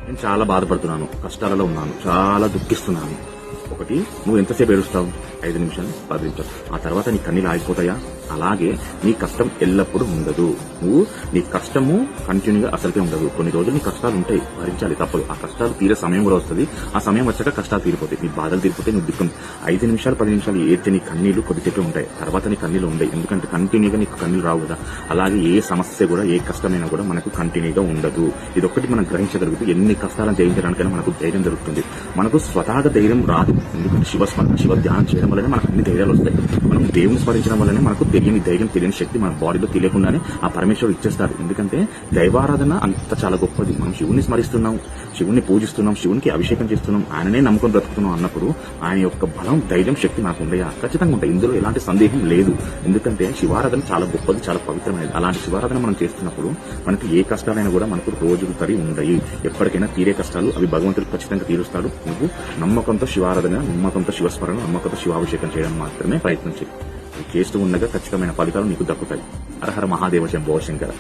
నేను చాలా బాధపడుతున్నాను, కష్టాలలో ఉన్నాను, చాలా దుఃఖిస్తున్నాను. ఒకటి, నువ్వు ఎంతసేపు ఏడుస్తావు? 5 నిమిషాలు, 10 నిమిషాలు. ఆ తర్వాత నీ కన్నీళ్ళు ఆగిపోతాయా? అలాగే నీ కష్టం ఎల్లప్పుడూ ఉండదు. నీ కష్టము కంటిన్యూగా అసలుకే ఉండదు. కొన్ని రోజులు నీ కష్టాలు ఉంటాయి, భరించాలి, తప్పదు. ఆ కష్టాలు తీరే సమయం కూడా వస్తుంది. ఆ సమయం వచ్చాక కష్టాలు తీరిపోతాయి, నీ బాధలు తీరిపోతే నువ్వు దుఃఖం. 5 నిమిషాలు 10 నిమిషాలు ఏడ్చే నీ కన్నీళ్లు కొద్దిసేపే ఉంటాయి, తర్వాత నీ కన్నీళ్ళు ఉండవు. ఎందుకంటే కంటిన్యూగా నీకు కన్నీళ్ళు రావు కదా. అలాగే ఏ సమస్య కూడా, ఏ కష్టమైనా కూడా మనకు కంటిన్యూగా ఉండదు. ఇదొక్కటి మనం గ్రహించగలుగుతూ ఎన్ని కష్టాలను జయించడానికైనా మనకు ధైర్యం దొరుకుతుంది. మనకు స్వతహాగా ధైర్యం రాదు. ఎందుకంటే శివస్మరణ, శివ ధ్యానం చేయడం వల్లనే మనకు అన్ని ధైర్యాలు వస్తాయి. మనం దేవుని స్మరించడం వల్లనే మనకు తెలియని ధైర్యం, తెలియని శక్తి మన బాడీలో తెలియకుండానే ఆ పరమేశ్వరుడు ఇచ్చేస్తారు. ఎందుకంటే దైవారాధన అంత చాలా గొప్పది. మనం శివుని స్మరిస్తున్నాం, శివుని పూజిస్తున్నాం, శివునికి అభిషేకం చేస్తున్నాం, ఆయననే నమ్ముకొని బ్రతుకుతున్నాం అన్నప్పుడు ఆయన యొక్క బలం, ధైర్యం, శక్తి మనకు ఉండయా? ఖచ్చితంగా ఉంటాయి. ఇందులో ఎలాంటి సందేహం లేదు. ఎందుకంటే శివారాధన చాలా గొప్పది, చాలా పవిత్రమైనది. అలాంటి శివారాధన మనం చేస్తున్నప్పుడు మనకి ఏ కష్టాలైనా కూడా మనకు రోజులు తరి ఉండయి. ఎప్పటికైనా తీరే కష్టాలు అవి భగవంతుడు ఖచ్చితంగా తీరుస్తాడు. నువ్వు నమ్మకంతో శివారాధన, నమ్మకంతో శివస్మరణ, నమ్మకంతో శివాభిషేకం చేయడం మాత్రమే ప్రయత్నించి చేస్తూ ఉండగా ఖచ్చితమైన ఫలితాలు నీకు దక్కుతాయి. హర హర మహాదేవ శంభో శంకర.